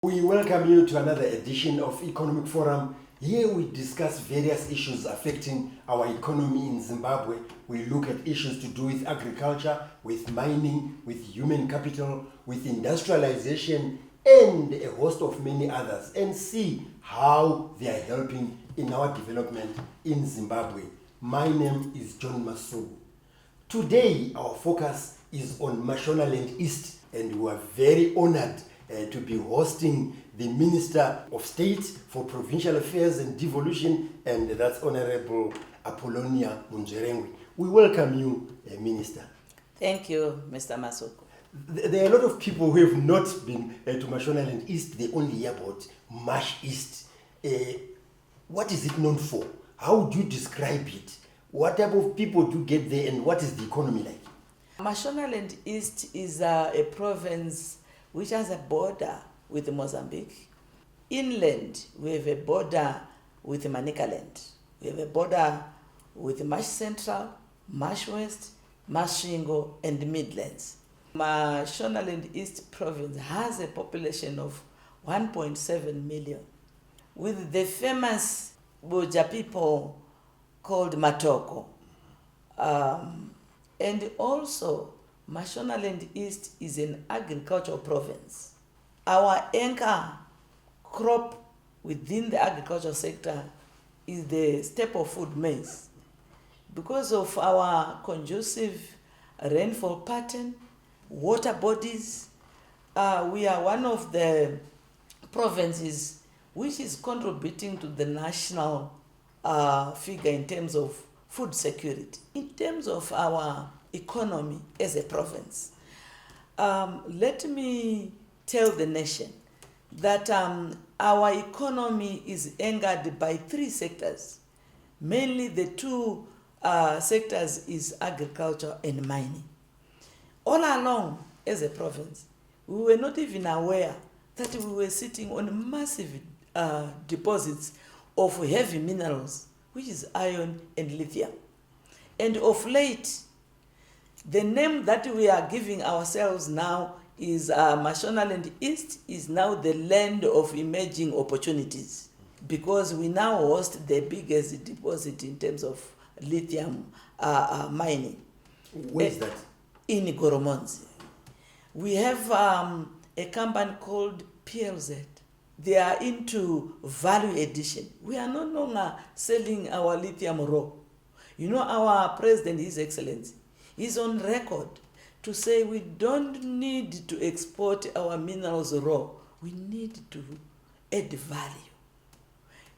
We welcome you to another edition of Economic Forum. Here we discuss various issues affecting our economy in Zimbabwe. We look at issues to do with agriculture, with mining, with human capital, with industrialization, and a host of many others, and see how they are helping in our development in Zimbabwe. My name is John Masuku. Today, our focus is on Mashonaland East, and we are very honored to be hosting the Minister of State for Provincial Affairs and Devolution, and that's Honorable Apollonia Munzverengwe. We welcome you, Minister. Thank you, Mr. Masuku. There are a lot of people who have not been to Mashonaland East. They only hear about Mash East. What is it known for? How would you describe it? What type of people do get there, and what is the economy like? Mashonaland East is a province which has a border with Mozambique. Inland, we have a border with Manicaland. We have a border with Mash Central, Mash West, Masvingo, and Midlands. Mashonaland East province has a population of 1.7 million, with the famous Boja people called Matoko. And also, Mashonaland East is an agricultural province. Our anchor crop within the agricultural sector is the staple food maize. Because of our conducive rainfall pattern, water bodies, we are one of the provinces which is contributing to the national figure in terms of food security. In terms of our economy as a province, let me tell the nation that our economy is anchored by three sectors. Mainly the two sectors is agriculture and mining. All along as a province, we were not even aware that we were sitting on massive deposits of heavy minerals, which is iron and lithium. And of late, the name that we are giving ourselves now is Mashonaland East is now the land of emerging opportunities, because we now host the biggest deposit in terms of lithium mining. Where is that? In Goromonzi. We have a company called PLZ. They are into value addition. We are no longer selling our lithium raw. You know, our president, His Excellency, is on record to say we don't need to export our minerals raw. We need to add value.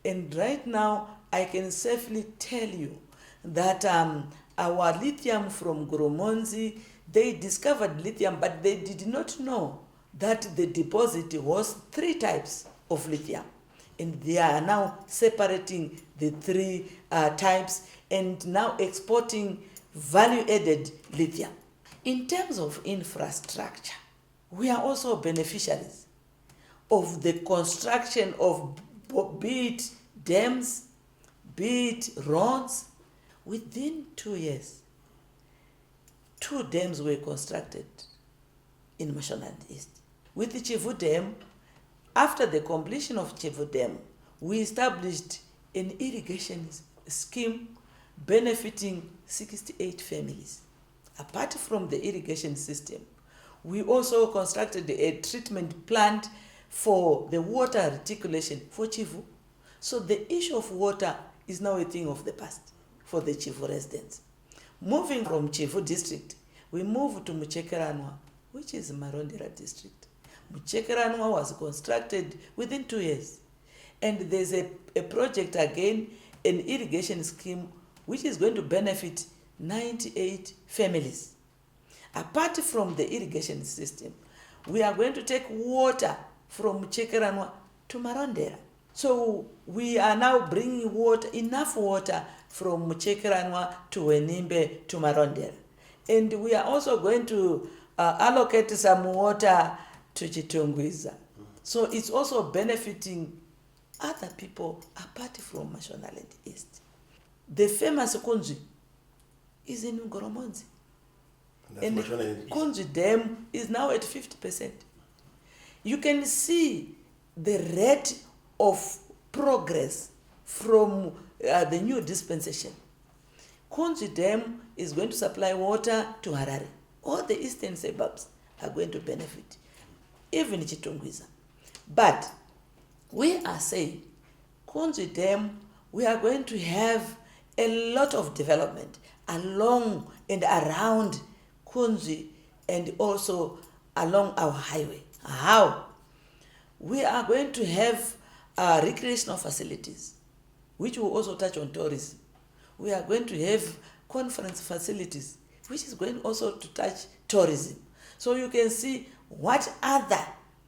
And right now, I can safely tell you that our lithium from Goromonzi, they discovered lithium, but they did not know that the deposit was three types of lithium. And they are now separating the three types and now exporting value-added lithium. In terms of infrastructure, we are also beneficiaries of the construction of, be it dams, be it roads. Within 2 years, 2 dams were constructed in Mashonaland East. With the Chivu Dam, after the completion of Chivu Dam, we established an irrigation scheme benefiting 68 families. Apart from the irrigation system, we also constructed a treatment plant for the water reticulation for Chivu. So the issue of water is now a thing of the past for the Chivu residents. Moving from Chivu district, we moved to Muchekeranwa, which is Marondera district. Muchekeranwa was constructed within 2 years. And there's a project again, an irrigation scheme, which is going to benefit 98 families. Apart from the irrigation system, we are going to take water from Muchekeranwa to Marondera. So we are now bringing water, enough water from Muchekeranwa to Wenimbe to Marondera. And we are also going to allocate some water to Chitungwiza. So it's also benefiting other people apart from Mashonaland East. The famous Kunji is in Goromonzi. And Kunji Dam is now at 50%. You can see the rate of progress from the new dispensation. Kunzi Dam is going to supply water to Harare. All the eastern suburbs are going to benefit, even Chitungwiza. But we are saying, Kunzi Dam, we are going to have a lot of development along and around Kunzi and also along our highway. How? We are going to have recreational facilities, which will also touch on tourism. We are going to have conference facilities, which is going also to touch tourism. So you can see what other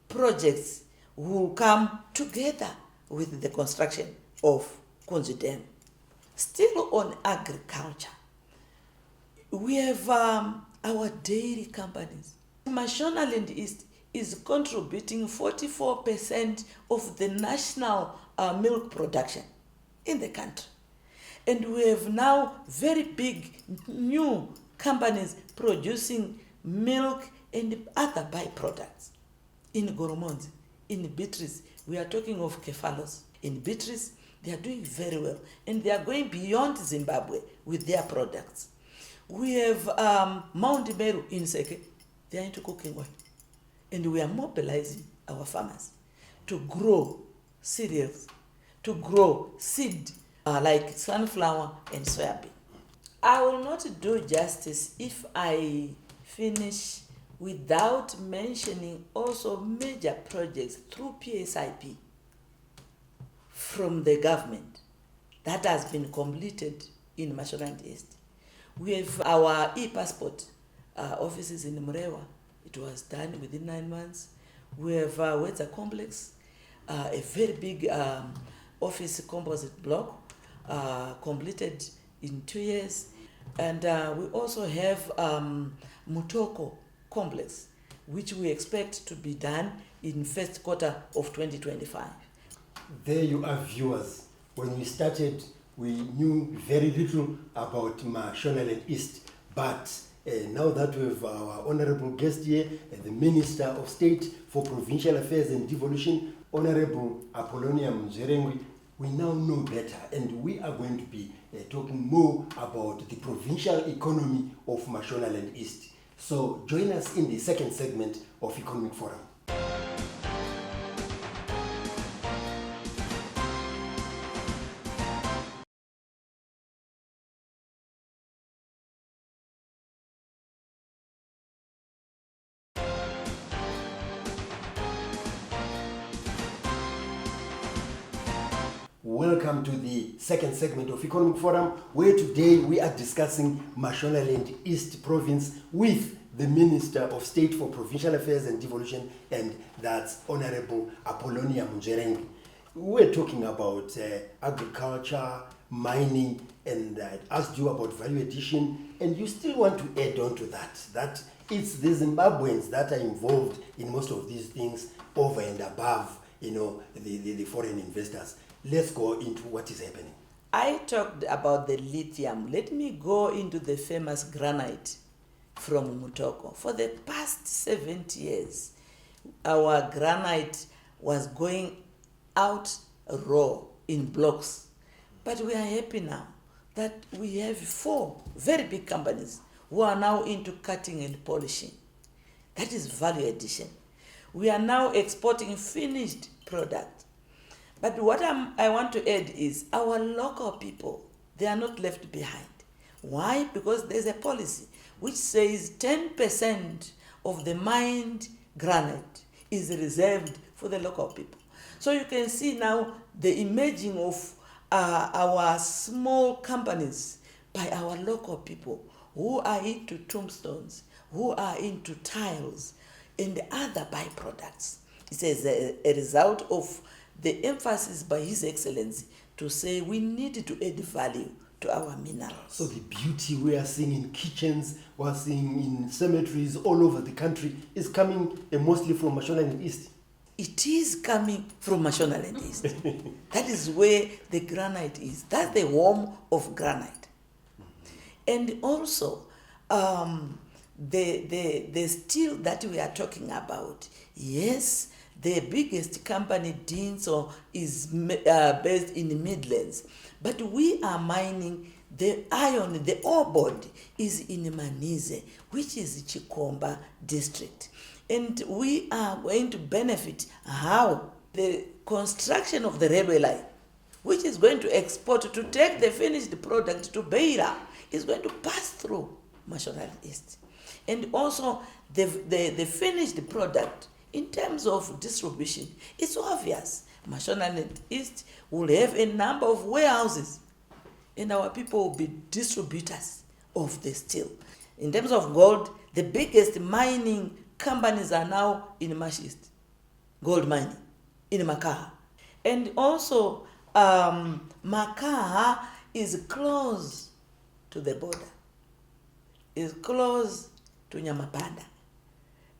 projects will come together with the construction of Kunzi Dam. Still on agriculture, we have our dairy companies. Mashonaland East is contributing 44% of the national milk production in the country. And we have now very big new companies producing milk and other byproducts. In Goromonzi, in Beatrice, we are talking of Kefalos. In Beatrice, they are doing very well, and they are going beyond Zimbabwe with their products. We have Mount Meru in Seke. They are into cooking oil. And we are mobilizing our farmers to grow cereals, to grow seed like sunflower and soybean. I will not do justice if I finish without mentioning also major projects through PSIP from the government that has been completed in Mashonaland East. We have our e-passport offices in Murewa. It was done within 9 months. We have Wetza Complex, a very big office composite block, completed in 2 years. And we also have Mutoko Complex, which we expect to be done in first quarter of 2025. There you are, viewers. When we started, we knew very little about Mashonaland East, but now that we have our honorable guest here, the Minister of State for Provincial Affairs and Devolution, Honorable Apollonia Munzerengwi, we now know better, and we are going to be talking more about the provincial economy of Mashonaland East. So join us in the second segment of Economic Forum. Welcome to the second segment of Economic Forum, where today we are discussing Mashonaland East Province with the Minister of State for Provincial Affairs and Devolution, and that's Honorable Apollonia Munzerengwi. We're talking about agriculture, mining, and I asked you about value addition, and you still want to add on to that it's the Zimbabweans that are involved in most of these things over and above, the foreign investors. Let's go into what is happening. I talked about the lithium. Let me go into the famous granite from Mutoko. For the past 70 years, our granite was going out raw in blocks. But we are happy now that we have 4 very big companies who are now into cutting and polishing. That is value addition. We are now exporting finished product. But what I want to add is our local people, they are not left behind. Why? Because there's a policy which says 10% of the mined granite is reserved for the local people. So you can see now the emerging of our small companies by our local people who are into tombstones, who are into tiles, and other byproducts. It is a result of the emphasis by His Excellency to say we need to add value to our minerals. So the beauty we are seeing in kitchens, we are seeing in cemeteries all over the country is coming mostly from Mashonaland East. It is coming from Mashonaland East. That is where the granite is. That's the home of granite. And also, the steel that we are talking about, yes, The biggest company, Dinso, is based in the Midlands. But we are mining the iron, the ore body is in Manize, which is Chikomba district. And we are going to benefit how the construction of the railway line, which is going to export to take the finished product to Beira, is going to pass through Mashonaland East. And also the finished product in terms of distribution, it's obvious. Mashonaland East will have a number of warehouses and our people will be distributors of the steel. In terms of gold, the biggest mining companies are now in Mash East, gold mining in Makaha. And also Makaha is close to the border, is close to Nyamapanda.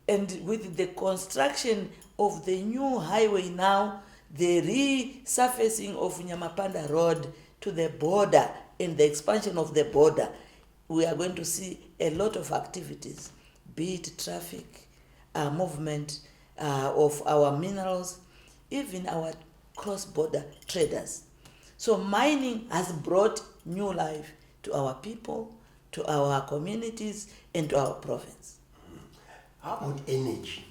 And with the construction of the new highway now, the resurfacing of Nyamapanda Road to the border and the expansion of the border, we are going to see a lot of activities, be it traffic, movement of our minerals, even our cross-border traders. So mining has brought new life to our people, to our communities, and to our province. How about energy?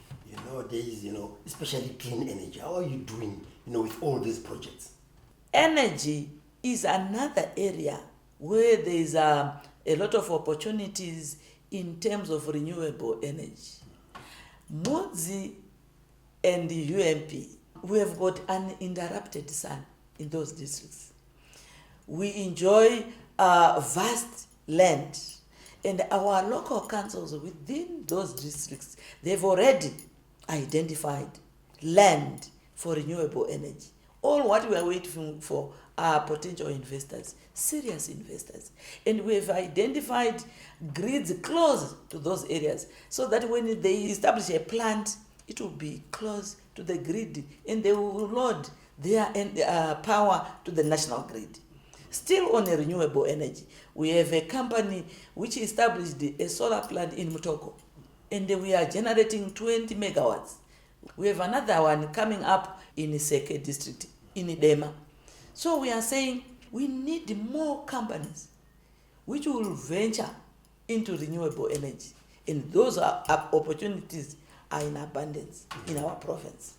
Nowadays, especially clean energy. How are you doing, with all these projects? Energy is another area where there is a lot of opportunities in terms of renewable energy. Mudzi and the UMP, we have got uninterrupted sun in those districts. We enjoy vast land, and our local councils within those districts, they've already identified land for renewable energy. All what we are waiting for are potential investors, serious investors. And we have identified grids close to those areas so that when they establish a plant, it will be close to the grid and they will load their power to the national grid. Still on a renewable energy, we have a company which established a solar plant in Mutoko, and we are generating 20 megawatts. We have another one coming up in Seke district, in Idema. So we are saying we need more companies which will venture into renewable energy, and those opportunities are in abundance in our province.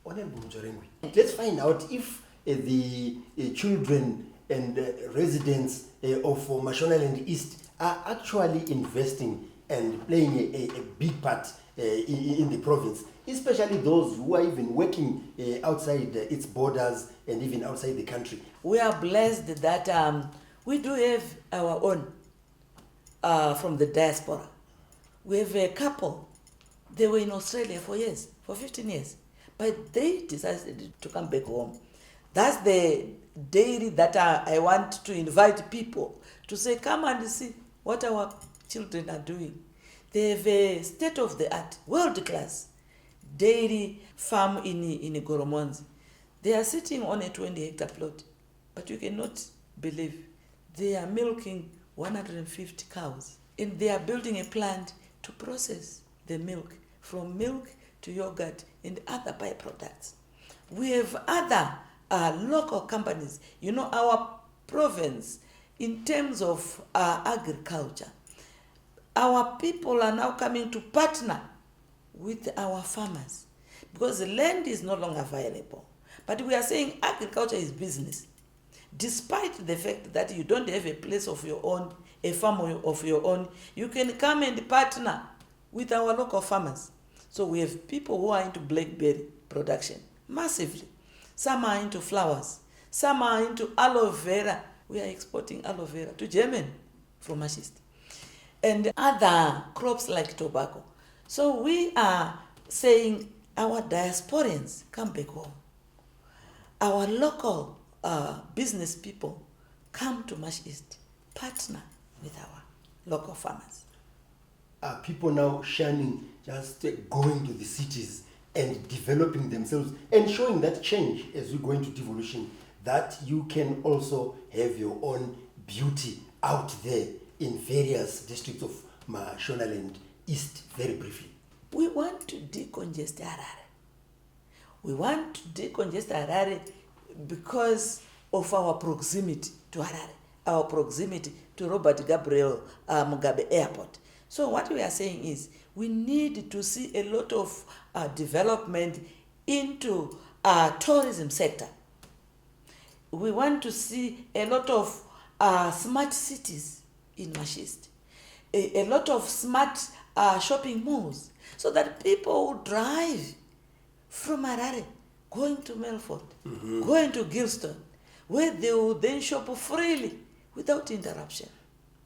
Honorable Mjorengwe, let's find out if the children and residents of Mashonaland East are actually investing and playing a big part in the province, especially those who are even working outside its borders and even outside the country. We are blessed that we do have our own from the diaspora. We have a couple. They were in Australia for years, for 15 years, but they decided to come back home. That's the dairy that I want to invite people to say, come and see what our children are doing. They have a state-of-the-art, world-class dairy farm in Goromonzi. They are sitting on a 20-hectare plot, but you cannot believe they are milking 150 cows, and they are building a plant to process the milk, from milk to yogurt and other byproducts. We have other local companies. Our province, in terms of agriculture, our people are now coming to partner with our farmers because the land is no longer available. But we are saying agriculture is business. Despite the fact that you don't have a place of your own, a farm of your own, you can come and partner with our local farmers. So we have people who are into blackberry production massively. Some are into flowers. Some are into aloe vera. We are exporting aloe vera to Germany from Mash East. And other crops like tobacco. So we are saying our diasporians come back home. Our local business people come to Mash East, partner with our local farmers. Are people now shunning just going to the cities and developing themselves and showing that change as we go into devolution, that you can also have your own beauty out there in various districts of Mashonaland East? Very briefly, we want to decongest Harare. We want to decongest Harare because of our proximity to Harare, our proximity to Robert Gabriel Mugabe Airport. So what we are saying is we need to see a lot of development into tourism sector. We want to see a lot of smart cities in Mashist, a lot of smart shopping malls, so that people will drive from Harare, going to Melfort, going to Gilston, where they will then shop freely without interruption.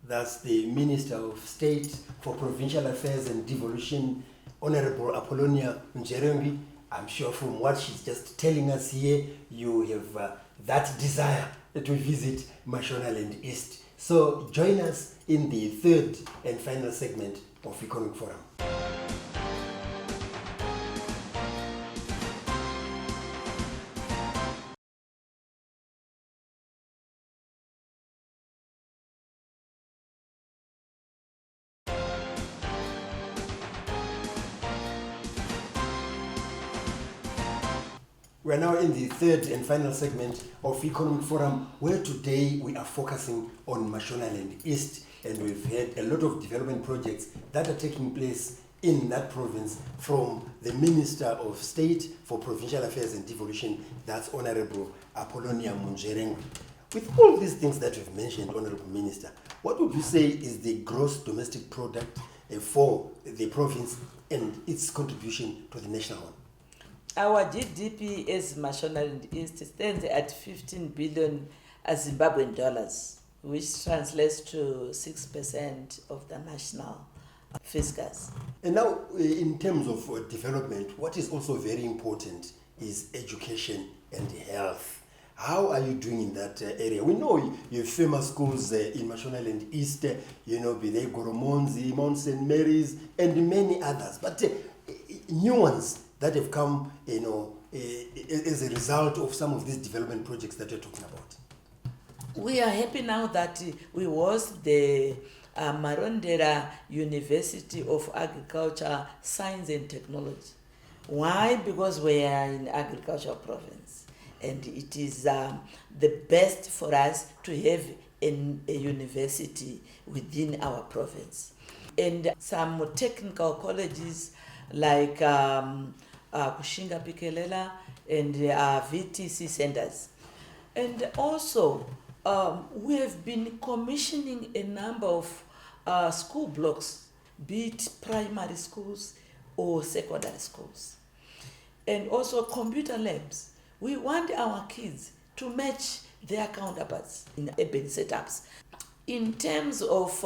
That's the Minister of State for Provincial Affairs and Devolution, Honorable Apollonia Njerembi. I'm sure from what she's just telling us here, you have that desire to visit Mashonaland East. So join us in the third and final segment of Economic Forum. We are now in the third and final segment of Economic Forum, where today we are focusing on Mashonaland East, and we've had a lot of development projects that are taking place in that province from the Minister of State for Provincial Affairs and Devolution, that's Honorable Apollonia Njerembi. With all these things that you've mentioned, Honorable Minister, what would you say is the gross domestic product for the province and its contribution to the national one? Our GDP as Mashonaland East stands at 15 billion Zimbabwean dollars, which translates to 6% of the national fiscus. And now, in terms of development, what is also very important is education and health. How are you doing in that area? We know you have famous schools in Mashonaland East, be they Goromonzi, Mount St. Mary's, and many others. But new ones that have come, as a result of some of these development projects that you're talking about. We are happy now that we was the Marondera University of Agriculture, Science and Technology. Why? Because we are in agricultural province, and it is the best for us to have a university within our province. And some technical colleges like Kushinga Pikelela and VTC centers. And also, we have been commissioning a number of school blocks, be it primary schools or secondary schools. And also computer labs. We want our kids to match their counterparts in urban setups. In terms of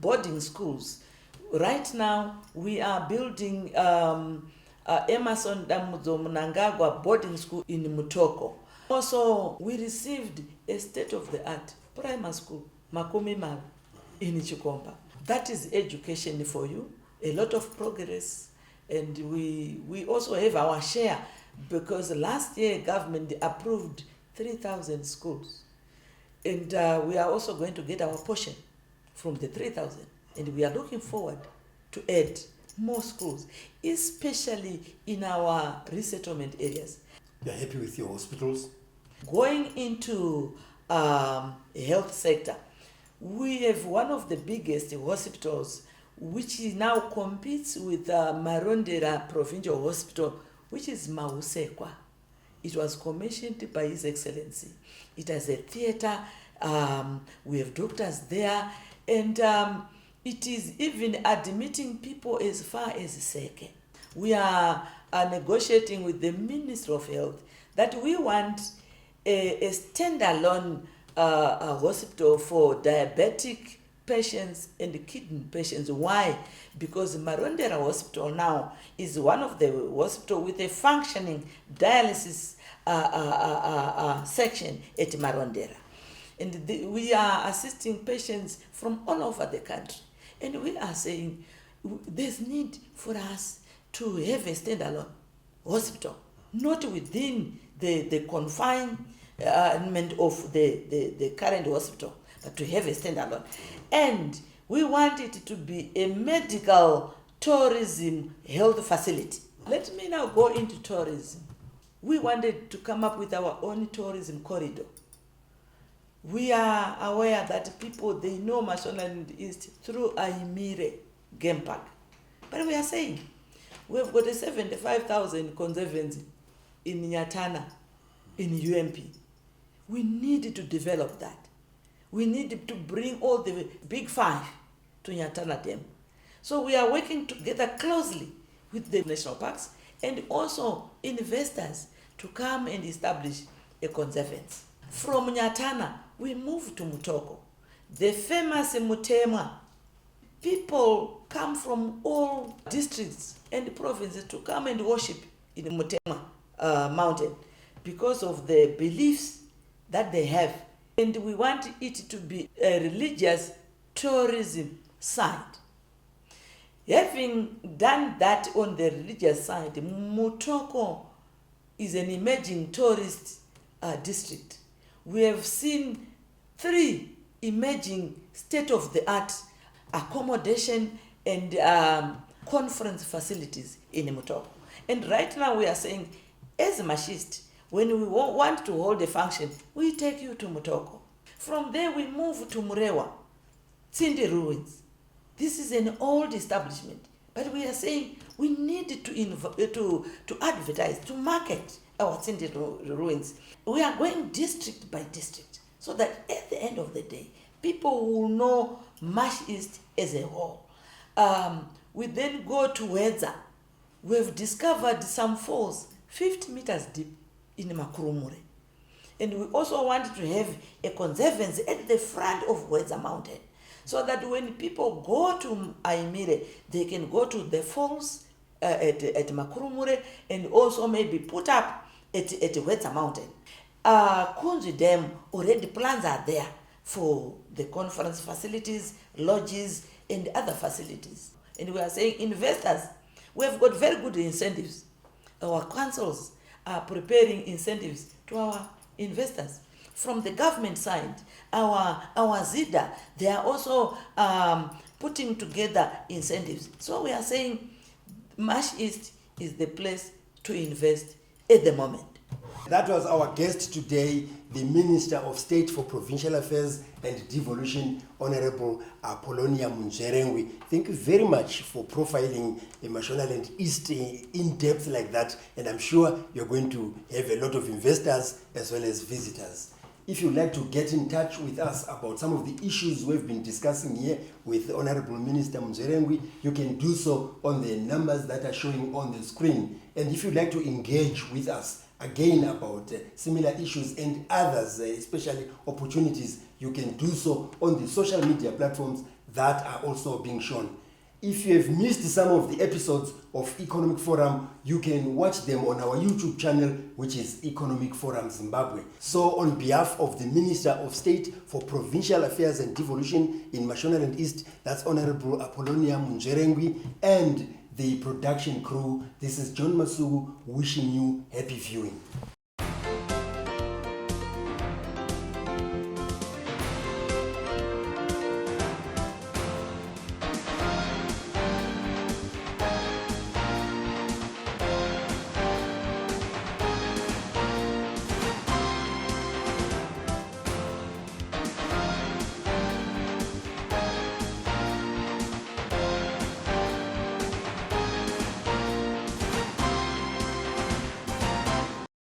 boarding schools, right now we are building Emerson Damuzo Mnangagwa boarding school in Mutoko. Also, we received a state-of-the-art primary school, Makumi Mal, in Chikomba. That is education for you, a lot of progress, and we also have our share, because last year government approved 3,000 schools, and we are also going to get our portion from the 3,000, and we are looking forward to add more schools, especially in our resettlement areas. You're happy with your hospitals? Going into health sector, we have one of the biggest hospitals, which now competes with Marondera Provincial Hospital, which is Mausekwa. It was commissioned by His Excellency. It has a theater, we have doctors there, and it is even admitting people as far as Seke. We are negotiating with the Ministry of Health that we want a standalone hospital for diabetic patients and kidney patients. Why? Because Marondera Hospital now is one of the hospitals with a functioning dialysis section at Marondera. And we are assisting patients from all over the country. And we are saying there's need for us to have a standalone hospital, not within the confinement of the current hospital, but to have a standalone. And we want it to be a medical tourism health facility. Let me now go into tourism. we wanted to come up with our own tourism corridor. We are aware that people, they know Mashonaland East through Aimire Game Park. But we are saying, we've got a 75,000 conservancy in Nyatana, in UMP. We need to develop that. We need to bring all the big five to Nyatana Dam. So we are working together closely with the national parks and also investors to come and establish a conservancy. From Nyatana, we move to Mutoko, the famous Mutemwa. People come from all districts and provinces to come and worship in the Mutemwa mountain because of the beliefs that they have. And we want it to be a religious tourism site. Having done that on the religious side, Mutoko is an emerging tourist district. We have seen 3 emerging state-of-the-art accommodation and conference facilities in Mutoko. And right now we are saying, as Mashist, when we want to hold a function, we take you to Mutoko. From there we move to Murewa, Tsindi ruins. This is an old establishment, but we are saying we need to advertise, to market our Tsindi ruins. We are going district by district, so that at the end of the day, people will know Mash East as a whole. We then go to Wedza. We've discovered some falls 50 meters deep in Makurumure. And we also want to have a conservancy at the front of Wedza Mountain, so that when people go to Aimire, they can go to the falls at Makurumure and also maybe put up at Wedza Mountain. Kunzi Dam, already plans are there for the conference facilities, lodges, and other facilities. And we are saying investors, we have got very good incentives. Our councils are preparing incentives to our investors. From the government side, our ZIDA, they are also putting together incentives. So we are saying Mash East is the place to invest at the moment. That was our guest today, the Minister of State for Provincial Affairs and Devolution, Honorable Apollonia Munjerengwi. Thank you very much for profiling the Mashonaland East in depth like that, and I'm sure you're going to have a lot of investors as well as visitors. If you'd like to get in touch with us about some of the issues we've been discussing here with Honorable Minister Munjerengwi, you can do so on the numbers that are showing on the screen. And if you'd like to engage with us again about similar issues and others, especially opportunities, you can do so on the social media platforms that are also being shown. If you have missed some of the episodes of Economic Forum, you can watch them on our YouTube channel, which is Economic Forum Zimbabwe. So on behalf of the Minister of State for Provincial Affairs and Devolution in Mashonaland East, that's Honorable Apollonia Munjerengwi, and the production crew, this is John Masuku wishing you happy viewing.